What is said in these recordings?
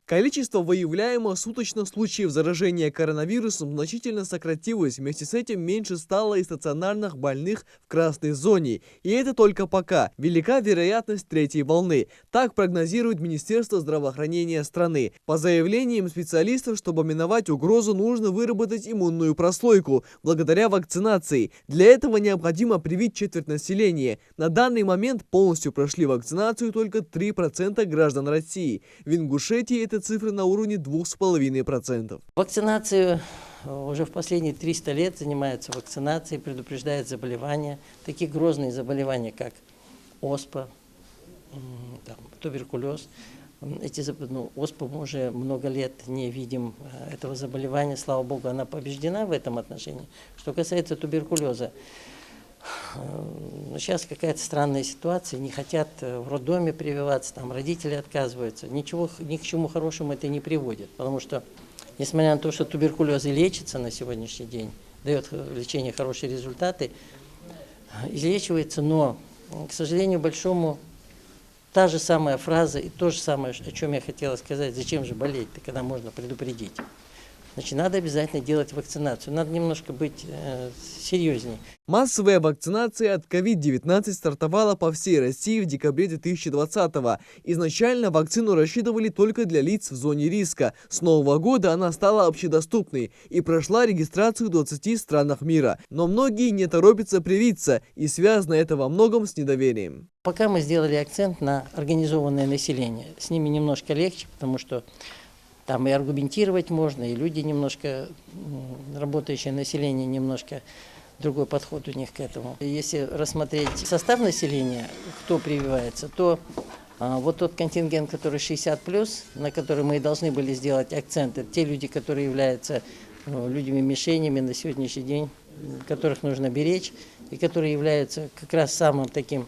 Количество выявляемых суточно случаев заражения коронавирусом значительно сократилось, вместе с этим меньше стало и стационарных больных в красной зоне. И это только пока. Велика вероятность третьей волны. Так прогнозирует Министерство здравоохранения страны. По заявлениям специалистов, чтобы миновать угрозу, нужно выработать иммунную прослойку благодаря вакцинации. Для этого необходимо привить четверть населения. На данный момент полностью прошли вакцинацию только 3% граждан России. В Ингушетии это цифры на уровне 2,5%. Вакцинацию уже в последние 300 лет занимаются вакцинацией, предупреждают заболевания, такие грозные заболевания, как оспа, туберкулез. Оспу мы уже много лет не видим этого заболевания, слава богу, она побеждена в этом отношении. Что касается туберкулеза, сейчас какая-то странная ситуация, не хотят в роддоме прививаться, там родители отказываются. Ничего, ни к чему хорошему это не приводит, потому что, несмотря на то, что туберкулез и лечится на сегодняшний день, дает лечение хорошие результаты, излечивается, но, к сожалению, большому, та же самая фраза и то же самое, о чем я хотела сказать, зачем же болеть-то, когда можно предупредить. Значит, надо обязательно делать вакцинацию, надо немножко быть серьезнее. Массовая вакцинация от COVID-19 стартовала по всей России в декабре 2020-го. Изначально вакцину рассчитывали только для лиц в зоне риска. С нового года она стала общедоступной и прошла регистрацию в 20 странах мира. Но многие не торопятся привиться, и связано это во многом с недоверием. Пока мы сделали акцент на организованное население. С ними немножко легче, потому что там и аргументировать можно, и люди немножко, работающее население, немножко другой подход у них к этому. Если рассмотреть состав населения, кто прививается, то вот тот контингент, который 60+, на который мы и должны были сделать акцент, это те люди, которые являются людьми-мишенями на сегодняшний день, которых нужно беречь, и которые являются как раз самым таким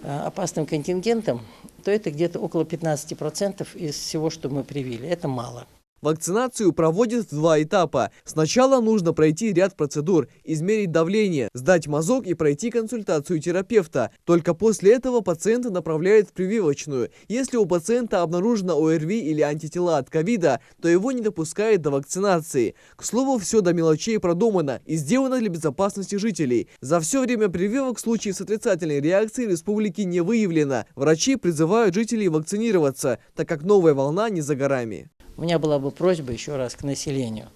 опасным контингентом, то это где-то около 15% из всего, что мы привили. Это мало. Вакцинацию проводят в 2 этапа. Сначала нужно пройти ряд процедур, измерить давление, сдать мазок и пройти консультацию терапевта. Только после этого пациента направляют в прививочную. Если у пациента обнаружено ОРВИ или антитела от ковида, то его не допускают до вакцинации. К слову, все до мелочей продумано и сделано для безопасности жителей. За все время прививок случаев с отрицательной реакцией в республике не выявлено. Врачи призывают жителей вакцинироваться, так как новая волна не за горами. У меня была бы просьба еще раз к населению,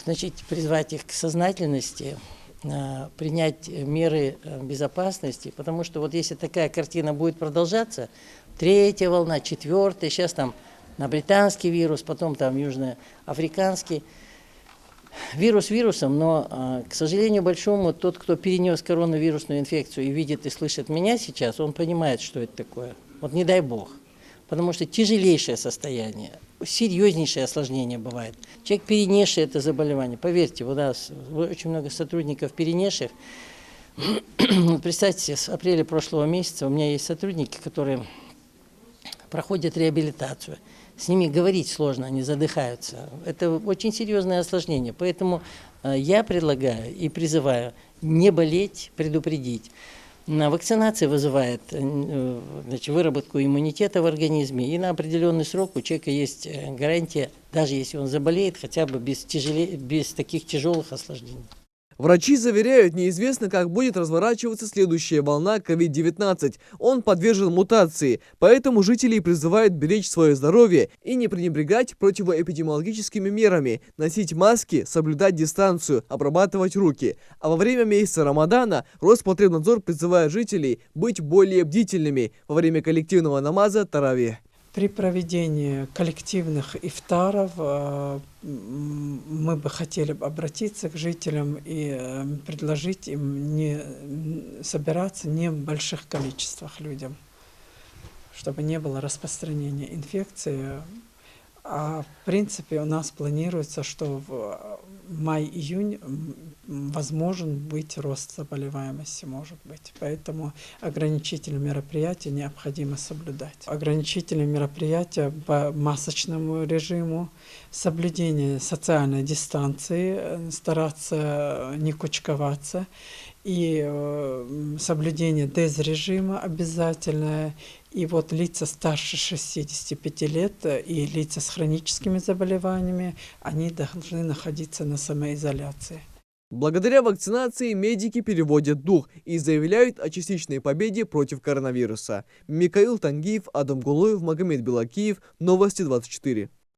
значит, призвать их к сознательности, принять меры безопасности, потому что вот если такая картина будет продолжаться, 3-я волна, 4-я, сейчас там на британский вирус, потом там южноафриканский, вирус вирусом, но, к сожалению большому, тот, кто перенес коронавирусную инфекцию и видит и слышит меня сейчас, он понимает, что это такое. Вот не дай бог. Потому что тяжелейшее состояние, серьезнейшее осложнение бывает. Человек, перенесший это заболевание, поверьте, у нас очень много сотрудников перенесших. Представьте себе, с апреля прошлого месяца у меня есть сотрудники, которые проходят реабилитацию. С ними говорить сложно, они задыхаются. Это очень серьезное осложнение. Поэтому я предлагаю и призываю не болеть, предупредить. Вакцинация вызывает выработку иммунитета в организме, и на определенный срок у человека есть гарантия, даже если он заболеет, хотя бы без таких тяжелых осложнений. Врачи заверяют, неизвестно, как будет разворачиваться следующая волна COVID-19. Он подвержен мутации, поэтому жителей призывают беречь свое здоровье и не пренебрегать противоэпидемиологическими мерами, носить маски, соблюдать дистанцию, обрабатывать руки. А во время месяца Рамадана Роспотребнадзор призывает жителей быть более бдительными во время коллективного намаза Таравих. При проведении коллективных ифтаров мы бы хотели обратиться к жителям и предложить им не собираться не в больших количествах людям, чтобы не было распространения инфекции. А в принципе у нас планируется, что в май-июнь возможен быть рост заболеваемости, может быть. Поэтому ограничительные мероприятия необходимо соблюдать. Ограничительные мероприятия по масочному режиму, соблюдение социальной дистанции, стараться не кучковаться и соблюдение дезрежима обязательное. И вот лица старше 65 лет и лица с хроническими заболеваниями, они должны находиться на самоизоляции. Благодаря вакцинации медики переводят дух и заявляют о частичной победе против коронавируса. Микаил Тангиев, Адам Гулуев, Магомед Белакиев. Новости 24.